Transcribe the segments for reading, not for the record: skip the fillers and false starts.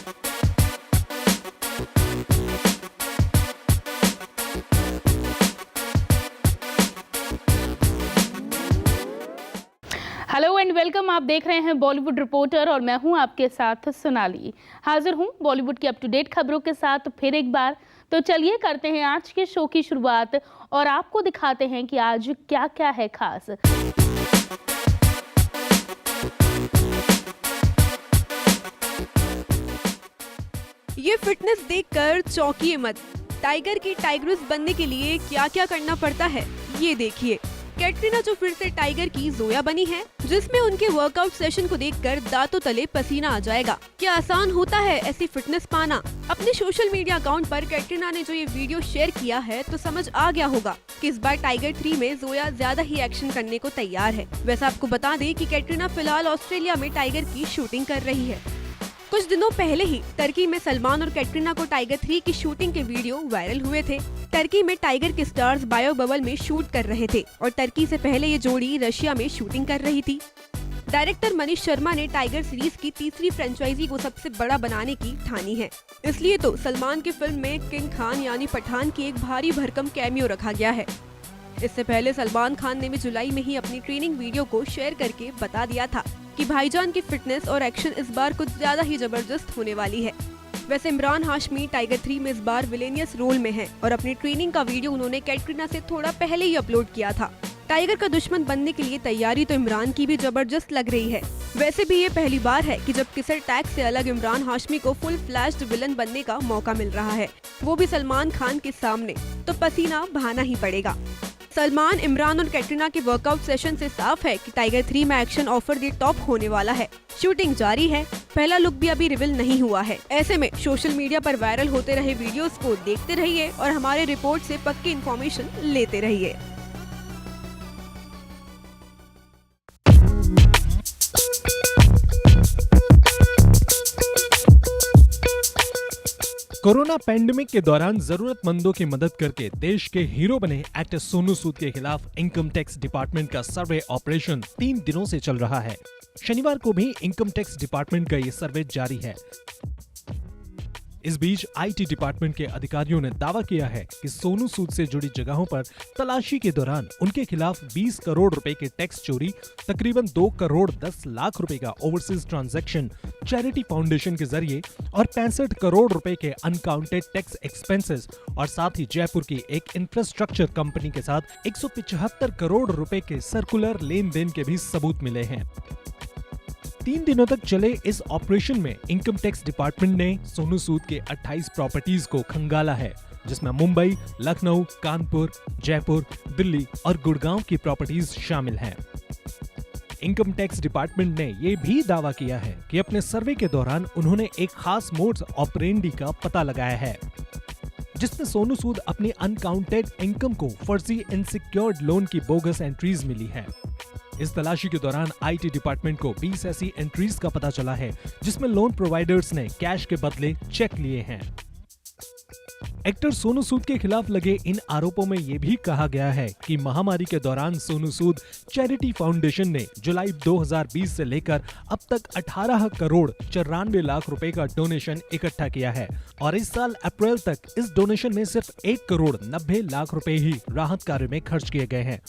Hello and welcome. आप देख रहे हैं बॉलीवुड रिपोर्टर और मैं हूं आपके साथ सोनाली। हाजिर हूं बॉलीवुड की अप टू डेट खबरों के साथ फिर एक बार। तो चलिए करते हैं आज के शो की शुरुआत और आपको दिखाते हैं कि आज क्या क्या है खास। ये फिटनेस देखकर चौंकिए मत। टाइगर की टाइग्रेस बनने के लिए क्या क्या करना पड़ता है ये देखिए। कैटरीना जो फिर से टाइगर की जोया बनी है, जिसमें उनके वर्कआउट सेशन को देखकर दांतों तले पसीना आ जाएगा। क्या आसान होता है ऐसी फिटनेस पाना? अपने सोशल मीडिया अकाउंट पर कैटरीना ने जो ये वीडियो शेयर किया है तो समझ आ गया होगा कि इस बार टाइगर 3 में जोया ज्यादा ही एक्शन करने को तैयार है। वैसे आपको बता दें कि कैटरीना फिलहाल ऑस्ट्रेलिया में टाइगर की शूटिंग कर रही है। कुछ दिनों पहले ही टर्की में सलमान और कैटरीना को टाइगर 3 की शूटिंग के वीडियो वायरल हुए थे। टर्की में टाइगर के स्टार्स बायो बबल में शूट कर रहे थे और टर्की से पहले ये जोड़ी रशिया में शूटिंग कर रही थी। डायरेक्टर मनीष शर्मा ने टाइगर सीरीज की तीसरी फ्रेंचाइजी को सबसे बड़ा बनाने की ठानी है। इसलिए तो सलमान की फिल्म में किंग खान यानी पठान की एक भारी भरकम कैमियो रखा गया है। इससे पहले सलमान खान ने भी जुलाई में ही अपनी ट्रेनिंग वीडियो को शेयर करके बता दिया था कि भाईजान की फिटनेस और एक्शन इस बार कुछ ज्यादा ही जबरदस्त होने वाली है। वैसे इमरान हाशमी टाइगर 3 में इस बार विलेनियस रोल में है और अपनी ट्रेनिंग का वीडियो उन्होंने कैटरीना से थोड़ा पहले ही अपलोड किया था। टाइगर का दुश्मन बनने के लिए तैयारी तो इमरान की भी जबरदस्त लग रही है। वैसे भी ये पहली बार है कि जब किसी टैग से अलग इमरान हाशमी को फुल फ्लैश्ड विलन बनने का मौका मिल रहा है, वो भी सलमान खान के सामने, तो पसीना बहाना ही पड़ेगा। सलमान, इमरान और कैटरीना के वर्कआउट सेशन से साफ है कि टाइगर 3 में एक्शन ऑफर द टॉप होने वाला है। शूटिंग जारी है, पहला लुक भी अभी रिवील नहीं हुआ है। ऐसे में सोशल मीडिया पर वायरल होते रहे वीडियोस को देखते रहिए और हमारे रिपोर्ट से पक्की इन्फॉर्मेशन लेते रहिए। कोरोना पैंडेमिक के दौरान जरूरतमंदों की मदद करके देश के हीरो बने एक्टर सोनू सूद के खिलाफ इनकम टैक्स डिपार्टमेंट का सर्वे ऑपरेशन 3 दिनों से चल रहा है। शनिवार को भी इनकम टैक्स डिपार्टमेंट का ये सर्वे जारी है। इस बीच आईटी डिपार्टमेंट के अधिकारियों ने दावा किया है कि सोनू सूद से जुड़ी जगहों पर तलाशी के दौरान उनके खिलाफ 20 करोड़ रुपए के टैक्स चोरी, तकरीबन 2 करोड़ 10 लाख रुपए का ओवरसीज ट्रांजैक्शन चैरिटी फाउंडेशन के जरिए और 65 करोड़ रुपए के अनकाउंटेड टैक्स एक्सपेंसेस और साथ ही जयपुर की एक इंफ्रास्ट्रक्चर कंपनी के साथ 175 करोड़ रुपए के सर्कुलर लेन देन के भी सबूत मिले हैं। 3 दिनों तक चले इस ऑपरेशन में इनकम टैक्स डिपार्टमेंट ने सोनू सूद के 28 प्रॉपर्टीज को खंगाला है, जिसमें मुंबई, लखनऊ, कानपुर, जयपुर, दिल्ली और गुड़गांव की प्रॉपर्टीज शामिल हैं। इनकम टैक्स डिपार्टमेंट ने ये भी दावा किया है कि अपने सर्वे के दौरान उन्होंने एक खास मोड्स ऑपरेंडी का पता लगाया है, जिसमें सोनू सूद अपनी अनकाउंटेड इनकम को फर्जी इनसिक्योर्ड लोन की बोगस एंट्रीज मिली है। इस तलाशी के दौरान आईटी डिपार्टमेंट को 20 ऐसी एंट्रीज का पता चला है जिसमें लोन प्रोवाइडर्स ने कैश के बदले चेक लिए हैं। एक्टर सोनू सूद के खिलाफ लगे इन आरोपों में ये भी कहा गया है कि महामारी के दौरान सोनू सूद चैरिटी फाउंडेशन ने जुलाई 2020 से लेकर अब तक 18 करोड़ 94 लाख रुपए का डोनेशन इकट्ठा किया है और इस साल अप्रैल तक इस डोनेशन में सिर्फ 1 करोड़ 90 लाख रुपए ही राहत कार्य में खर्च किए गए हैं।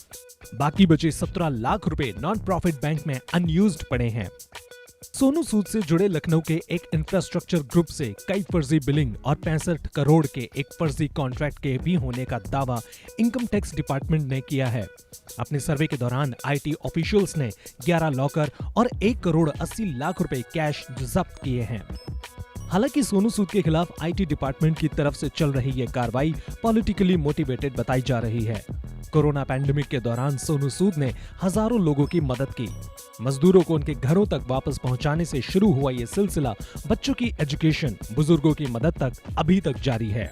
बाकी बचे 17 लाख रुपए नॉन प्रॉफिट बैंक में अनयूज्ड पड़े हैं। सोनू सूद से जुड़े लखनऊ के एक इंफ्रास्ट्रक्चर ग्रुप से कई फर्जी बिलिंग और 65 करोड़ के एक फर्जी कॉन्ट्रैक्ट के भी होने का दावा इनकम टैक्स डिपार्टमेंट ने किया है। अपने सर्वे के दौरान आईटी ऑफिशियल्स ने 11 लॉकर और 1 करोड़ 80 लाख रुपए कैश जब्त किए हैं। हालांकि सोनू सूद के खिलाफ आईटी डिपार्टमेंट की तरफ से चल रही ये कार्रवाई पॉलिटिकली मोटिवेटेड बताई जा रही है। कोरोना पैंडेमिक के दौरान सोनू सूद ने हजारों लोगों की मदद की। मजदूरों को उनके घरों तक वापस पहुंचाने से शुरू हुआ ये सिलसिला बच्चों की एजुकेशन, बुजुर्गों की मदद तक अभी तक जारी है।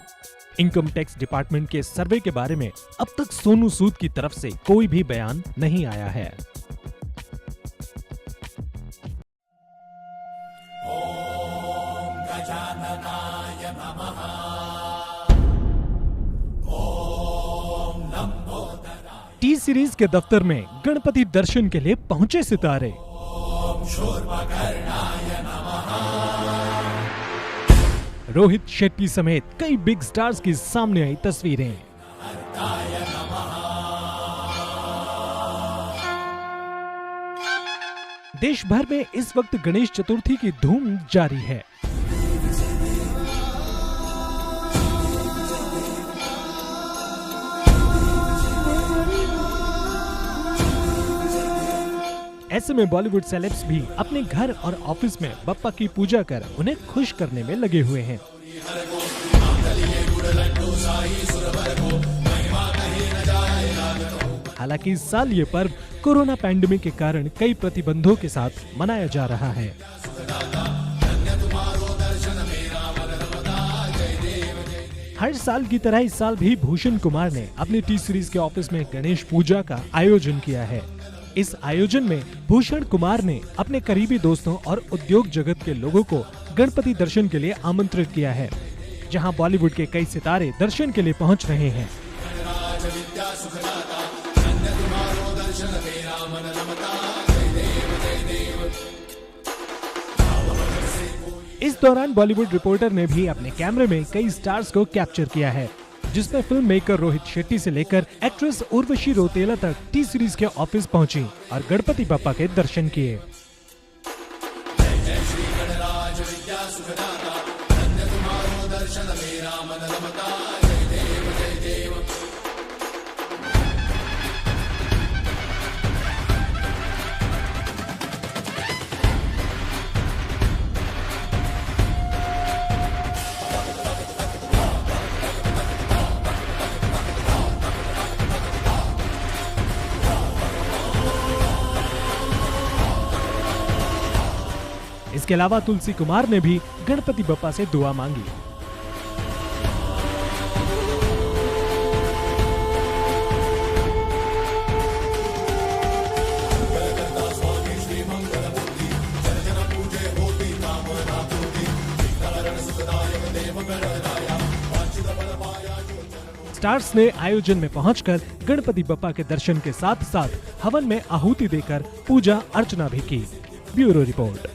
इनकम टैक्स डिपार्टमेंट के सर्वे के बारे में अब तक सोनू सूद की तरफ से कोई भी बयान नहीं आया है। टी सीरीज के दफ्तर में गणपति दर्शन के लिए पहुंचे सितारे। रोहित शेट्टी समेत कई बिग स्टार्स की सामने आई तस्वीरें। देश भर में इस वक्त गणेश चतुर्थी की धूम जारी है। ऐसे में बॉलीवुड सेलेब्स भी अपने घर और ऑफिस में बप्पा की पूजा कर उन्हें खुश करने में लगे हुए हैं। हालांकि इस साल ये पर्व कोरोना पैंडेमिक के कारण कई प्रतिबंधों के साथ मनाया जा रहा है। हर साल की तरह इस साल भी भूषण कुमार ने अपने टी सीरीज के ऑफिस में गणेश पूजा का आयोजन किया है। इस आयोजन में भूषण कुमार ने अपने करीबी दोस्तों और उद्योग जगत के लोगों को गणपति दर्शन के लिए आमंत्रित किया है, जहां बॉलीवुड के कई सितारे दर्शन के लिए पहुंच रहे हैं। इस दौरान बॉलीवुड रिपोर्टर ने भी अपने कैमरे में कई स्टार्स को कैप्चर किया है, जिसमें फिल्म मेकर रोहित शेट्टी से लेकर एक्ट्रेस उर्वशी रौतेला तक टी सीरीज के ऑफिस पहुंची और गणपति बप्पा के दर्शन किए। इसके अलावा तुलसी कुमार ने भी गणपति बप्पा से दुआ मांगी। स्टार्स ने आयोजन में पहुंचकर गणपति बप्पा के दर्शन के साथ साथ हवन में आहुति देकर पूजा अर्चना भी की। Bureau report.